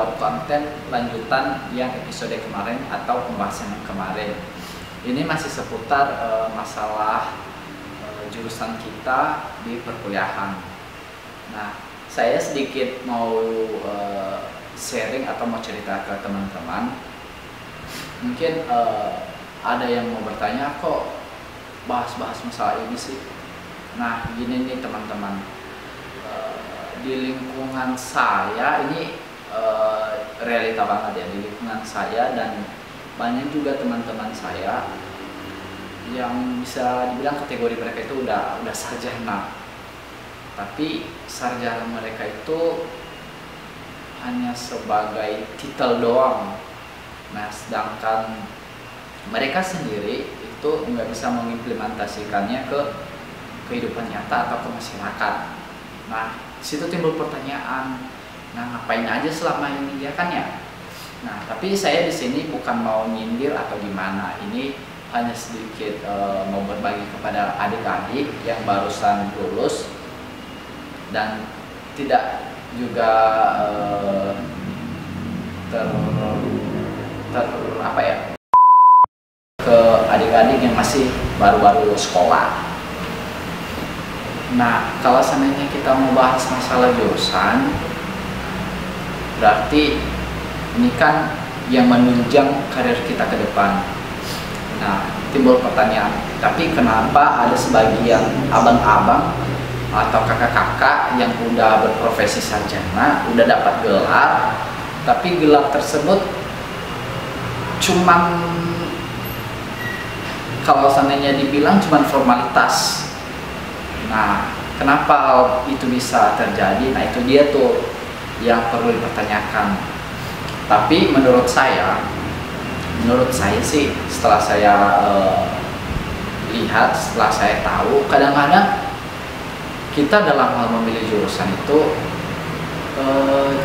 membuat konten lanjutan yang episode kemarin atau pembahasan yang kemarin. Ini masih seputar masalah jurusan kita di perkuliahan. Nah, saya sedikit mau sharing atau mau cerita ke teman-teman. Mungkin ada yang mau bertanya, kok bahas-bahas masalah ini sih? Nah, gini nih teman-teman, di lingkungan saya ini realita banget ya, di lingkungan saya dan banyak juga teman-teman saya yang bisa dibilang kategori mereka itu udah sarjana, tapi sarjana mereka itu hanya sebagai titel doang. Nah, sedangkan mereka sendiri itu nggak bisa mengimplementasikannya ke kehidupan nyata atau ke masyarakat. Nah, situ timbul pertanyaan, nah ngapain aja selama ini ya kan ya? Nah, tapi saya di sini bukan mau nyindir atau gimana. Ini hanya sedikit mau berbagi kepada adik-adik yang barusan lulus dan tidak juga apa ya, ke adik-adik yang masih baru-baru sekolah. Nah, kalau seandainya kita mau bahas masalah jurusan, berarti ini kan yang menunjang karir kita ke depan. Nah, timbul pertanyaan, tapi kenapa ada sebagian abang-abang atau kakak-kakak yang udah berprofesi sarjana, udah dapat gelar, tapi gelar tersebut cuman, kalau seandainya dibilang cuman formalitas. Nah, kenapa hal itu bisa terjadi? Nah, itu dia tuh yang perlu dipertanyakan. Tapi menurut saya sih, setelah saya lihat, setelah saya tahu, kadang-kadang kita dalam hal memilih jurusan itu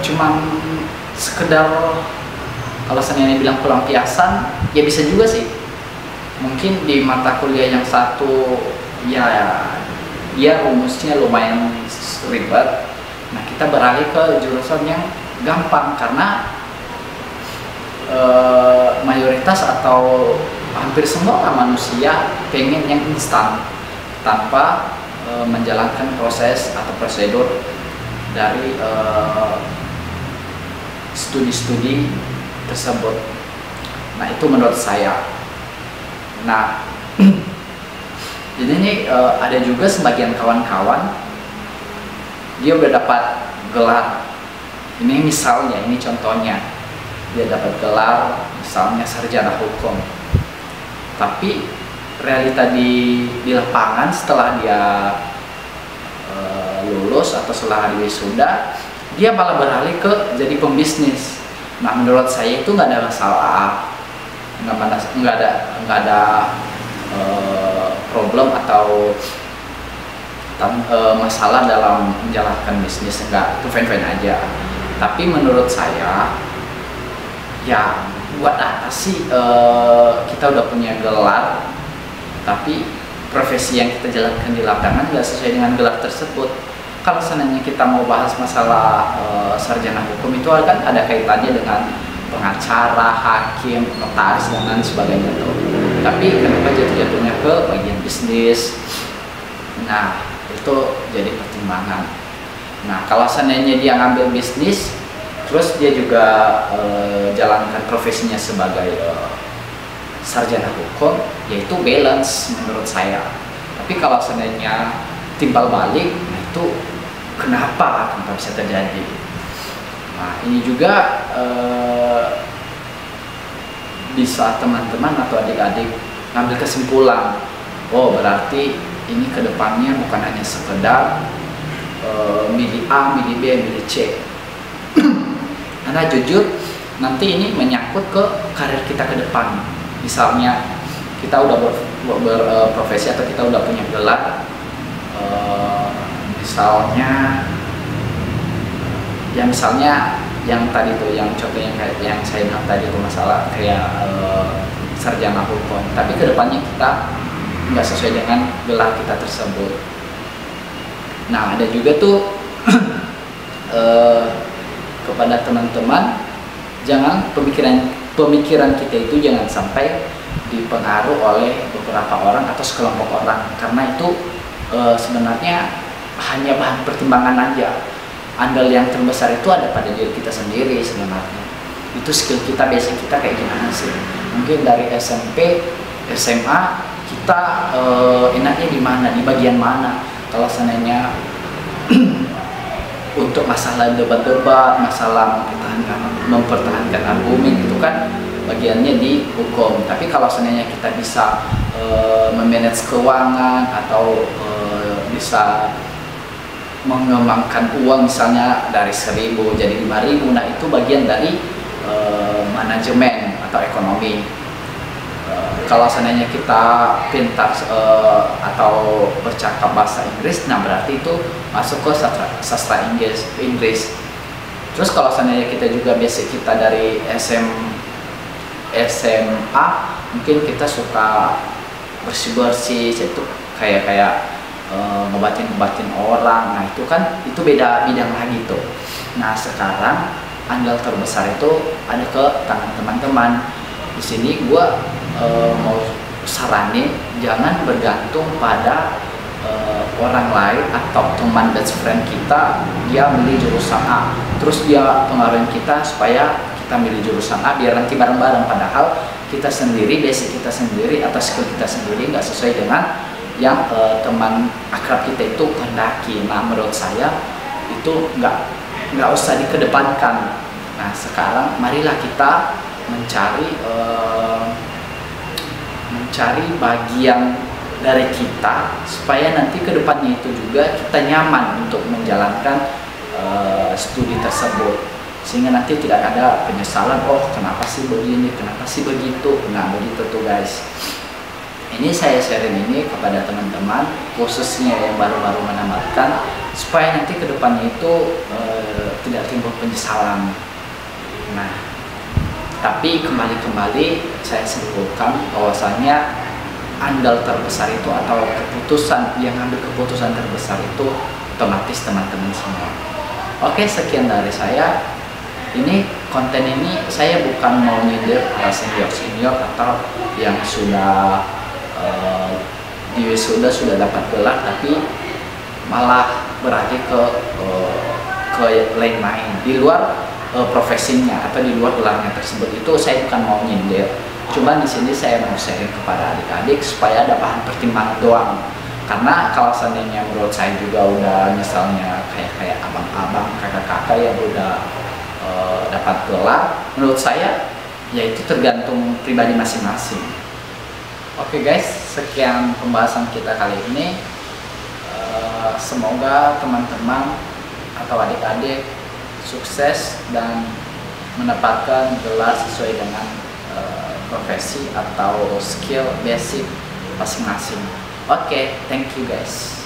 cuman sekedar, kalau seandainya bilang pelampiasan, ya bisa juga sih. Mungkin di mata kuliah yang satu ya rumusnya lumayan ribet. Nah, kita beralih ke jurusan yang gampang karena mayoritas atau hampir semua manusia pengen yang instan tanpa menjalankan proses atau prosedur dari studi-studi tersebut. Nah, itu menurut saya. Nah, jadi ini ada juga sebagian kawan-kawan dia udah dapat gelar. Ini misalnya, ini contohnya, dia dapat gelar misalnya sarjana hukum. Tapi realita di lapangan setelah dia lulus atau setelah hari wisuda, dia malah beralih ke jadi pembisnis. Nah, menurut saya itu nggak ada masalah, nggak ada problem atau masalah dalam menjalankan bisnis, enggak, itu fine-fine aja. Tapi menurut saya, ya buat apa sih kita udah punya gelar tapi profesi yang kita jalankan di lapangan nggak sesuai dengan gelar tersebut. Kalau seandainya kita mau bahas masalah sarjana hukum, itu kan ada kaitannya dengan pengacara, hakim, notaris, dan lain sebagainya tuh. Tapi kenapa jatuh-jatuhnya ke bagian bisnis? Nah, itu jadi pertimbangan. Nah, kalau seandainya dia ngambil bisnis, terus dia juga jalankan profesinya sebagai sarjana hukum, yaitu balance menurut saya. Tapi kalau seandainya timbal balik, nah itu kenapa bisa terjadi? Nah, ini juga bisa teman-teman atau adik-adik ngambil kesimpulan, oh berarti ini kedepannya bukan hanya sekedar milih A, milih B, milih C. Karena jujur nanti ini menyangkut ke karir kita ke depan. Misalnya kita udah berprofesi atau kita udah punya gelar, misalnya yang tadi tuh, yang contohnya kayak yang saya bilang tadi tuh, masalah kayak sarjana hukum, tapi kedepannya kita nggak sesuai dengan gelar kita tersebut. Nah, ada juga tuh kepada teman-teman, jangan pemikiran kita itu jangan sampai dipengaruhi oleh beberapa orang atau sekelompok orang, karena itu sebenarnya hanya bahan pertimbangan aja. Andal yang terbesar itu ada pada diri kita sendiri sebenarnya. Itu skill kita, basic kita kayak gimana sih. Mungkin dari SMP, SMA kita enaknya di mana, di bagian mana. Kalau seandainya untuk masalah debat-debat, masalah mempertahankan argumen itu kan bagiannya di hukum. Tapi kalau seandainya kita bisa memanage keuangan atau bisa mengembangkan uang misalnya dari 1.000 jadi 5.000, nah itu bagian dari manajemen atau ekonomi. Kalau seandainya kita pintar atau bercakap bahasa Inggris, nah berarti itu masuk ke sastra Inggris. Terus kalau seandainya kita juga basic kita dari SMA, mungkin kita suka bersih-bersih, itu kayak ngobatin orang. Nah itu kan itu beda bidang lagi tuh. Nah sekarang andal terbesar itu ada ke tangan teman-teman. Di sini gue mau saranin jangan bergantung pada orang lain atau teman best friend kita, dia milih jurusan A terus dia pengaruhin kita supaya kita milih jurusan A biar nanti bareng-bareng, padahal kita sendiri, basic kita sendiri atau skill kita sendiri nggak sesuai dengan yang teman akrab kita itu kehendaki. Nah menurut saya itu nggak usah dikedepankan. Nah sekarang marilah kita mencari bagian dari kita supaya nanti kedepannya itu juga kita nyaman untuk menjalankan studi tersebut, sehingga nanti tidak ada penyesalan, oh kenapa sih begini, kenapa sih begitu. Nah begitu tuh guys. Ini saya sharing ini kepada teman-teman khususnya yang baru-baru menamatkan, supaya nanti kedepannya itu tidak timbul penyesalan. Nah tapi kembali saya simpulkan bahwasanya andal terbesar itu atau keputusan yang ambil keputusan terbesar itu otomatis teman-teman semua. Oke, sekian dari saya. Ini konten ini saya bukan mau nyindir para senior atau yang sudah di wisuda sudah dapat gelar tapi malah beralih ke lain-lain di luar profesinya atau di luar gelarnya tersebut. Itu saya bukan mau nyindir, cuman di sini saya mau sharing kepada adik-adik supaya ada bahan pertimbangan doang. Karena kalau seandainya menurut saya juga udah misalnya kayak abang-abang, kakak-kakak yang udah dapat gelar, menurut saya ya itu tergantung pribadi masing-masing. Oke guys, sekian pembahasan kita kali ini. Semoga teman-teman atau adik-adik sukses dan mendapatkan gelar sesuai dengan profesi atau skill basic masing-masing. Oke, thank you guys.